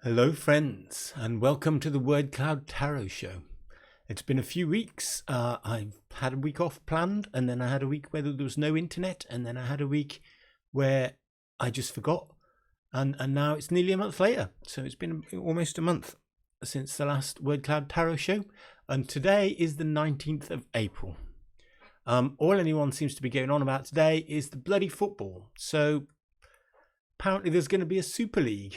Hello friends, and welcome to the Word Cloud Tarot Show. It's been a few weeks. I've had a week off planned, and then I had a week where there was no internet, and then I had a week where I just forgot, and now it's nearly a month later. So it's been almost a month since the last Word Cloud Tarot Show, and today is the 19th of April. All anyone seems to be going on about today is the bloody football. So apparently there's going to be a Superleague.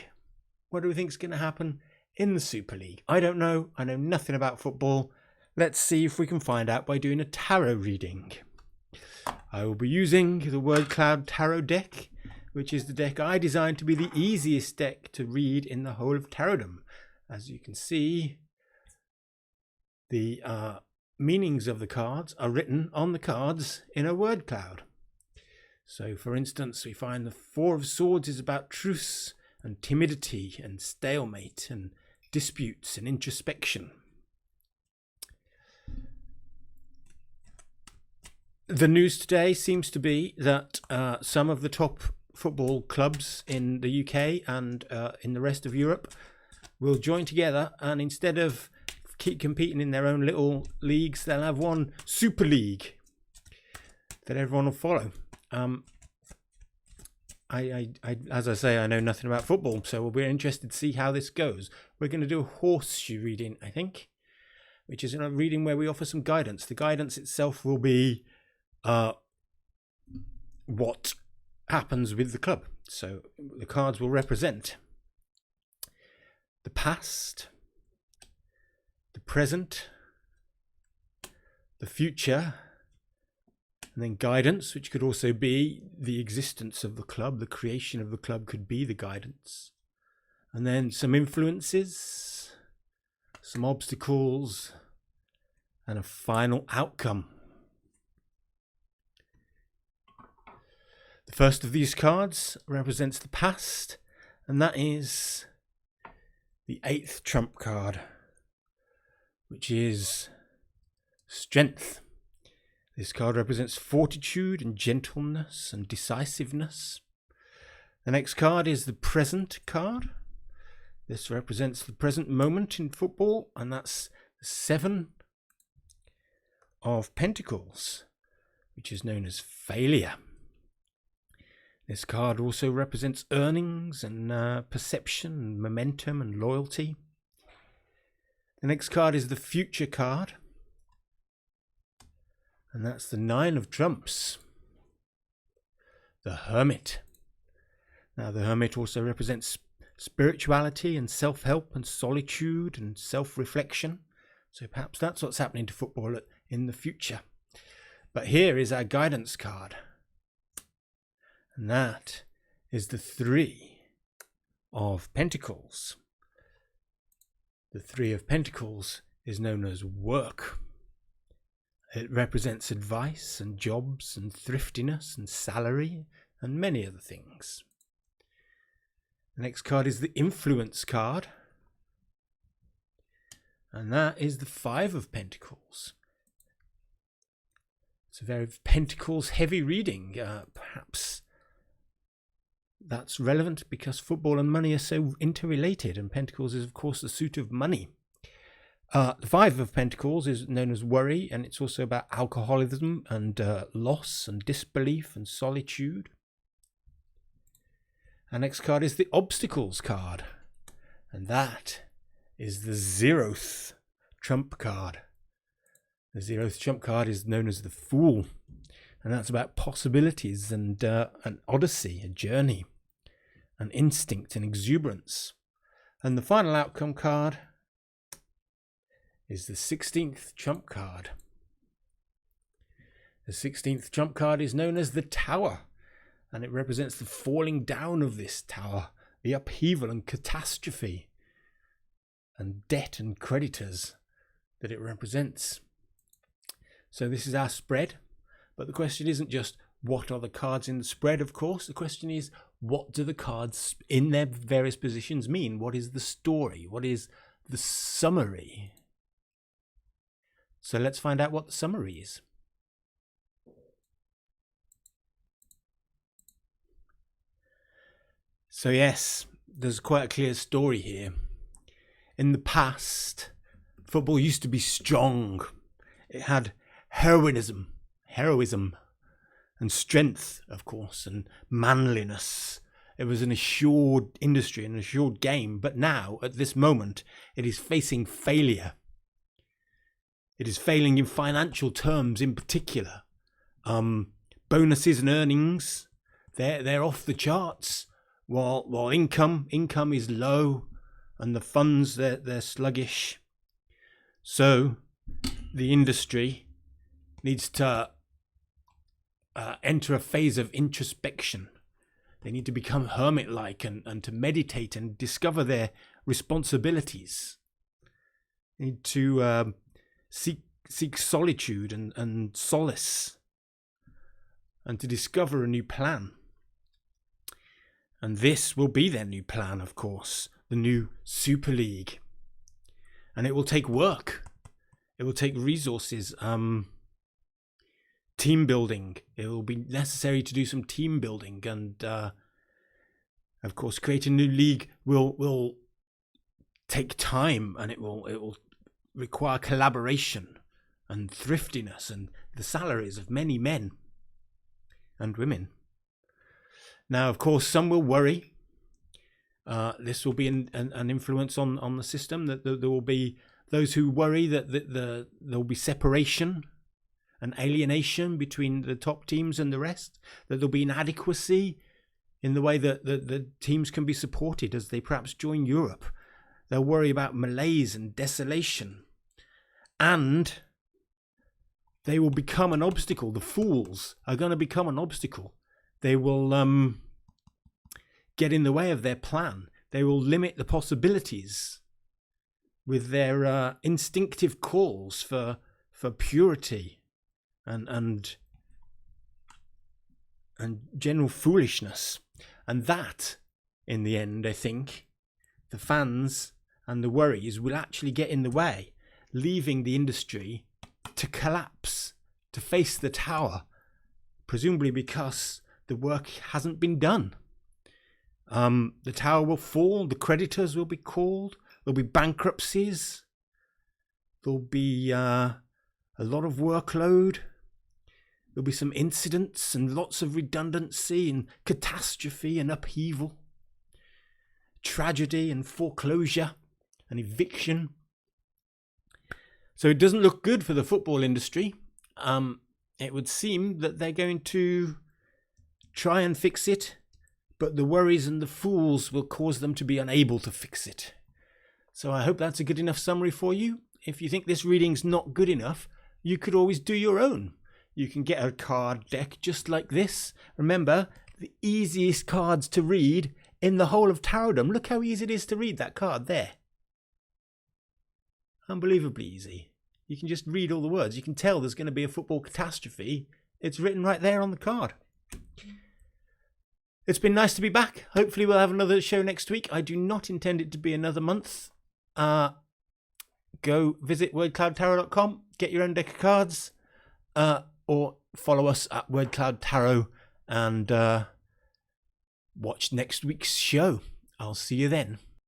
What do we think is going to happen in the Super League? I don't know. I know nothing about football. Let's see if we can find out by doing a tarot reading. I will be using the Word Cloud Tarot deck, which is the deck I designed to be the easiest deck to read in the whole of Tarotdom. As you can see, the meanings of the cards are written on the cards in a word cloud. So, for instance, we find the Four of Swords is about truce and timidity and stalemate and disputes and introspection. The news today seems to be that some of the top football clubs in the UK and in the rest of Europe will join together, and instead of keep competing in their own little leagues, they'll have one Super League that everyone will follow. As I say, I know nothing about football, so we'll be interested to see how this goes. We're going to do a horseshoe reading, I think, which is a reading where we offer some guidance. The guidance itself will be what happens with the club. So the cards will represent the past, the present, the future, and then guidance, which could also be the existence of the club. The creation of the club could be the guidance. And then some influences, some obstacles, and a final outcome. The first of these cards represents the past, and that is the 8th trump card, which is strength. This card represents fortitude and gentleness and decisiveness. The next card is the present card. This represents the present moment in football, and that's the 7 of Pentacles, which is known as failure. This card also represents earnings and perception and momentum and loyalty. The next card is the future card, and that's the 9 of trumps, the Hermit. Now, the Hermit also represents spirituality and self-help and solitude and self-reflection. So perhaps that's what's happening to football in the future. But here is our guidance card, and that is the 3 of Pentacles. The 3 of Pentacles is known as work. It represents advice and jobs and thriftiness and salary and many other things. The next card is the influence card, and that is the 5 of Pentacles. It's a very Pentacles heavy reading. Perhaps that's relevant because football and money are so interrelated, and Pentacles is of course the suit of money. The 5 of Pentacles is known as worry, and it's also about alcoholism and loss and disbelief and solitude. Our next card is the obstacles card, and that is the 0th trump card. The 0th trump card is known as the Fool, and that's about possibilities and an odyssey, a journey, an instinct and exuberance. And the final outcome card is the 16th trump card. The 16th trump card is known as the Tower, and it represents the falling down of this tower, the upheaval and catastrophe and debt and creditors that it represents. So this is our spread, but the question isn't just what are the cards in the spread, of course. The question is, what do the cards in their various positions mean? What is the story? What is the summary? So let's find out what the summary is. So yes, there's quite a clear story here. In the past, football used to be strong. It had heroism, and strength, of course, and manliness. It was an assured industry, an assured game. But now, at this moment, it is facing failure. It is failing in financial terms in particular. Bonuses and earnings, they're off the charts, while income is low, and the funds they're sluggish. So the industry needs to enter a phase of introspection. They need to become hermit-like and to meditate and discover their responsibilities. They need to seek solitude and solace, and to discover a new plan. And this will be their new plan, of course, the new Superleague. And it will take work. It will take resources, team building. It will be necessary to do some team building, and of course, creating a new league will take time, and it will require collaboration and thriftiness and the salaries of many men and women. Now, of course, some will worry. This will be an influence on the system. That there will be those who worry that there will be separation and alienation between the top teams and the rest. That there will be inadequacy in the way that the teams can be supported as they perhaps join Europe. They'll worry about malaise and desolation, and they will become an obstacle. The fools are going to become an obstacle. They will get in the way of their plan. They will limit the possibilities with their instinctive calls for purity and general foolishness. And that, in the end, I think, the fans and the worries will actually get in the way, leaving the industry to collapse, to face the tower, presumably because the work hasn't been done. The tower will fall, the creditors will be called, there'll be bankruptcies, there'll be a lot of workload, there'll be some incidents and lots of redundancy and catastrophe and upheaval, tragedy and foreclosure and eviction. So it doesn't look good for the football industry. It would seem that they're going to try and fix it, but the worries and the fools will cause them to be unable to fix it. So I hope that's a good enough summary for you. If you think this reading's not good enough, you could always do your own. You can get a card deck just like this. Remember, the easiest cards to read in the whole of Tarotdom. Look how easy it is to read that card there. Unbelievably easy. You can just read all the words. You can tell there's going to be a football catastrophe. It's written right there on the card. It's been nice to be back. Hopefully we'll have another show next week. I do not intend it to be another month. Go visit wordcloudtarot.com, get your own deck of cards, or follow us at Wordcloud Tarot and watch next week's show. I'll see you then.